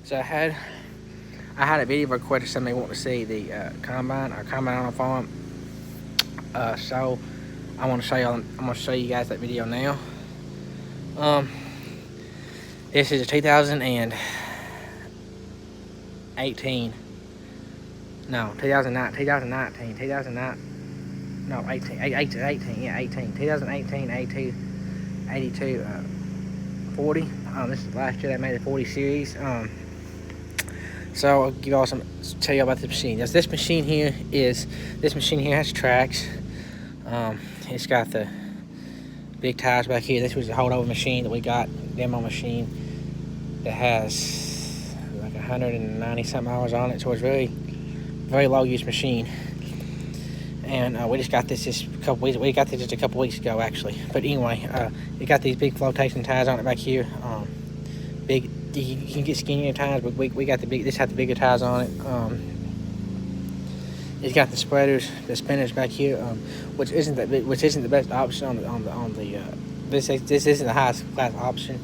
So I had a video request of somebody wanting to see the combine or combine on a farm. So I want to show y'all. I'm gonna show you guys that video now. Um, this is a 2018. No, 2009. No, 18. Yeah, 18. 2018 82 40. This is last year they made the 40 series. So I'll give y'all tell you about this machine. This machine here has tracks. It's got the big tires back here. This was a holdover machine that we got, demo machine that has like 190 something hours on it. So it's very low use machine. And we just got this just a couple weeks. We got this just a couple weeks ago actually. But anyway, it got these big flotation tires on it back here. Big. You can get skinnier tires, but we got the big. This had the bigger tires on it. It's got the spreaders, the spinners back here, which isn't the best option on the. This isn't the highest class option,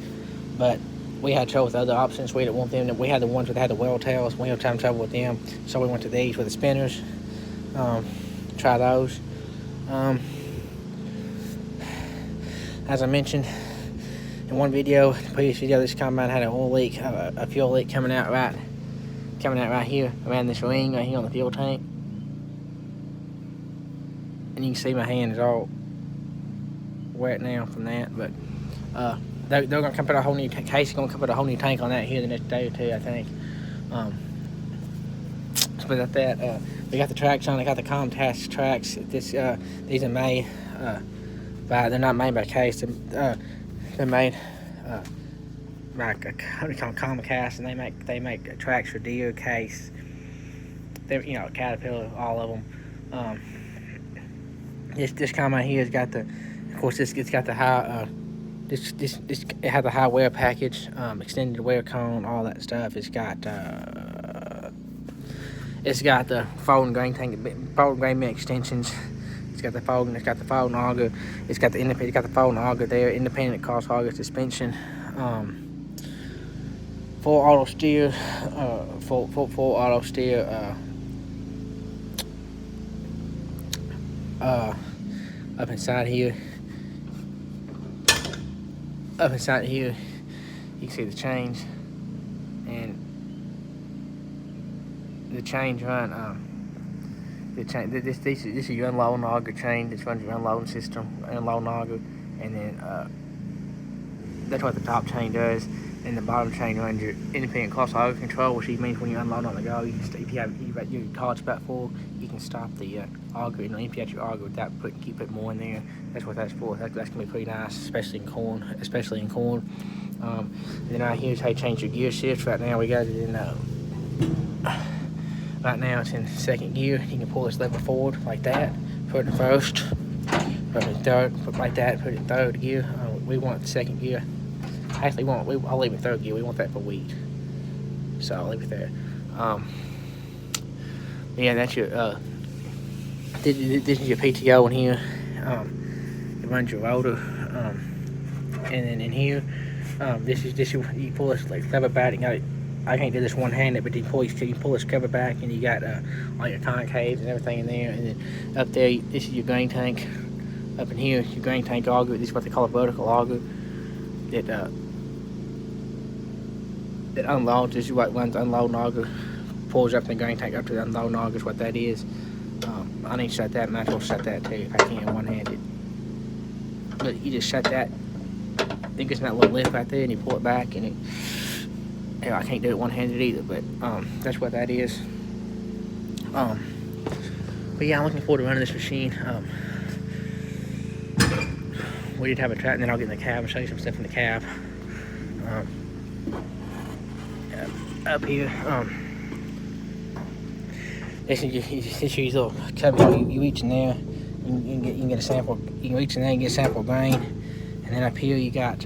but we had trouble with other options. We didn't want them. We had the ones that had the well tails. We had trouble with them, so we went to these with the spinners. Try those. As I mentioned in one video, the previous video, this combine had an oil leak, a fuel leak coming out right here around this ring right here on the fuel tank. And you can see my hand is all wet now from that, but they're gonna come put a whole new Casey's gonna come put a whole new tank on that here the next day or two, I think. But at that, we got the tracks on. They got the Comtast tracks. These are made they're not made by Case. They're made by a company called Comcast, and they make tracks for Deere, Case. They're Caterpillar, all of them. This combine here has got it's got the high it has the high wear package, extended wear cone, all that stuff. It's got the folding grain bin extensions. It's got the folding auger. It's got the folding auger there. Independent cross auger suspension. Full auto steer. Full auto steer. Up inside here, you can see the chains, and the chains run. This is your unloading auger chain. This runs your unloading system, unloading auger, and then that's what the top chain does. And the bottom chain runs your independent cross auger control, which means when you unload on the go, you can if you have your college about full, you can stop the auger and empty out your auger without keep putting more in there. That's what that's for. That's gonna be pretty nice, especially in corn. And then right here's how you change your gear shift. Right now we got it in. Right now it's in second gear. You can pull this lever forward like that. Put it in first. Put it in third. Put it like that. Put it in third gear. We want second gear. Actually, I'll leave it third gear. We want that for wheat, so I'll leave it there. Yeah, that's your this is your PTO in here. It runs your rotor, and then in here, this you pull this like lever back. I can't do this one-handed, but you pull this cover back, and you got all your concaves and everything in there. And then up there, this is your grain tank. Up in here, your grain tank auger. This is what they call a vertical auger. That unloads. This is what runs the unloading auger. Pulls up the grain tank up to the unloading auger. Is what that is. I need to shut that. Might as well shut that too if I can one-handed. But you just shut that. Then gets that little lift right there, and you pull it back, and it. I can't do it one-handed either, but that's what that is. But yeah, I'm looking forward to running this machine. We did have a track, and then I'll get in the cab and show you some stuff in the cab. Up here, this is your little cubby. You reach in there, you can get a sample. You can reach in there and get a sample of grain, and then up here you got.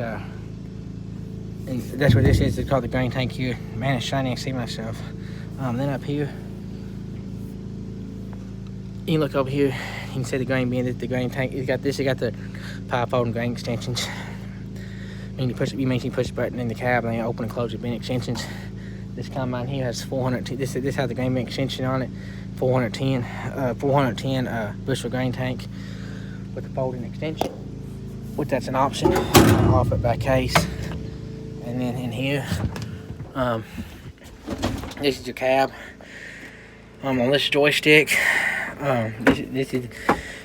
And that's what this is. It's called the grain tank here. Man, it's shiny. I can see myself. Then up here, you look over here. You can see the grain bin. The grain tank. It's got this. It got the pipe holding grain extensions. And you push the button in the cab, and you open and close the bin extensions. This combine here has 410. This has the grain bin extension on it. 410 bushel grain tank with the folding extension, which that's an option. Off it by case, and then in here, this is your cab. On this joystick, this is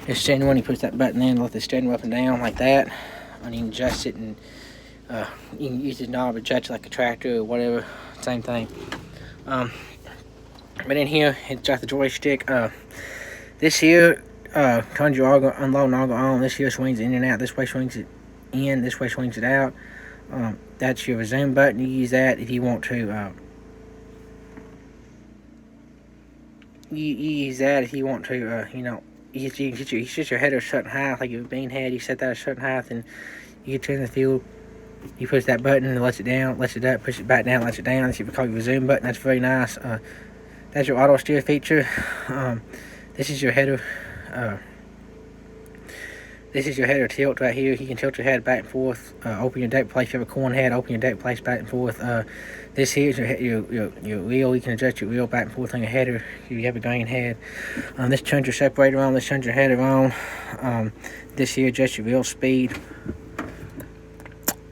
your steering wheel. You push that button in, let the steering wheel up and down like that, and you can adjust it, and you can use this knob to adjust it like a tractor or whatever. Same thing. But in here, it's got the joystick. This here turns your auger, unload and auger on. This here swings it in and out. This way swings it in. This way swings it out. That's your resume button. You use that if you want to. You use that if you want to. You set your header a certain height, like your bean head. You set that a certain height, and you get in the field. You push that button and it lets it down, lets it up, push it back down, lets it down. That's what we call your resume button. That's very nice. That's your auto steer feature. This is your header. This is your header tilt right here. You can tilt your head back and forth. Open your deck place. If you have a corn head, open your deck place back and forth. This here is your wheel. You can adjust your wheel back and forth on your header if you have a grain head. This turns your separator on. This turns your header on. This here adjusts your wheel speed.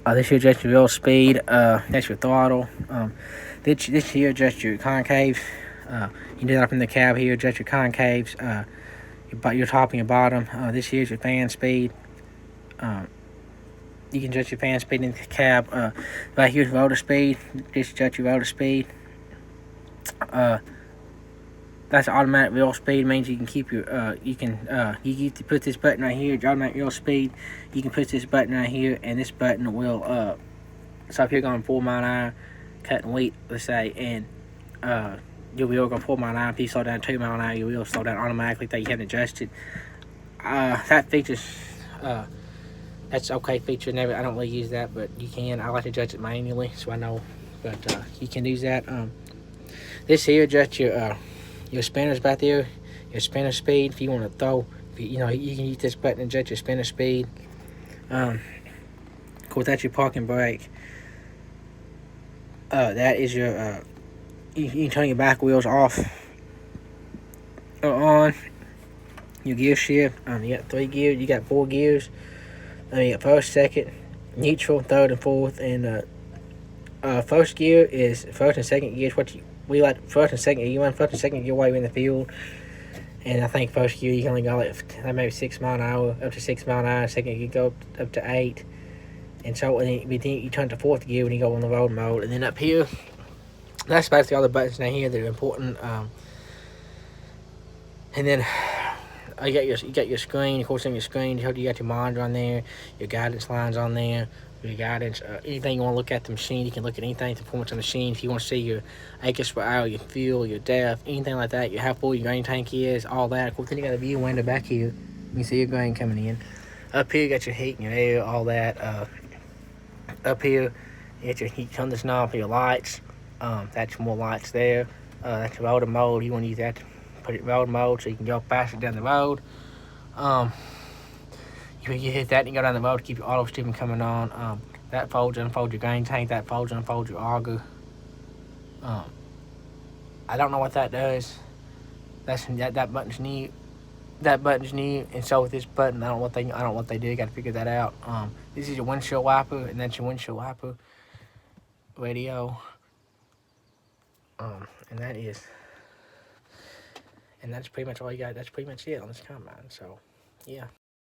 This here adjusts your wheel speed. That's your throttle. This here adjusts your concave. You can do that up in the cab here. Adjust your concaves. Your top and your bottom. This here is your fan speed. You can adjust your fan speed in the cab. Right here's rotor speed. Just adjust your rotor speed. That's automatic wheel speed. Means you can keep your you can put this button right here, automatic wheel speed. You can push this button right here, and this button will so if you're going 4 mile an hour cutting wheat, let's say, and your wheel go 4 mile an hour. If you slow down 2 mile an hour, your wheel slow down automatically. That you haven't adjusted. That feature's that's okay feature. Never, I don't really use that, but you can. I like to adjust it manually, so I know. But you can use that. This here adjusts your spinners back there, your spinner speed. If you want to throw, you can use this button and adjust your spinner speed. Of course, that's your parking brake. That is your. You can turn your back wheels off or on. Your gear shift. You got 3 gears. You got 4 gears. You got first, second, neutral, third, and fourth. And first gear is first and second gear. We like first and second. You run first and second gear while you're in the field. And I think first gear you can only go like maybe 6 mile an hour, up to 6 mile an hour. Second you go up to 8. And so then you turn to fourth gear when you go on the road mode. And then up here, that's basically all the buttons down here that are important. And then you got your screen. Of course, on your screen, you got your monitor on there, your guidance lines on there, your guidance. Anything you want to look at the machine, you can look at anything, the performance on the machine. If you want to see your acres per hour, your fuel, your depth, anything like that, how full your grain tank is, all that. Of course, then you got a view window back here. You can see your grain coming in. Up here, you got your heat and your air, all that. Up here, you got your heat. Turn this knob for your lights. That's more lights there. That's your rotor mode. You want to use that to put it in road mode so you can go faster down the road. You hit that and you go down the road to keep your auto steering coming on. That folds and unfolds your grain tank. That folds and unfolds your auger. I don't know what that does. That button's new. That button's new, and so with this button, I don't know what they do. Got to figure that out. This is your windshield wiper, and that's your windshield wiper radio. And that's pretty much all you got. That's pretty much it on this combine. So, yeah.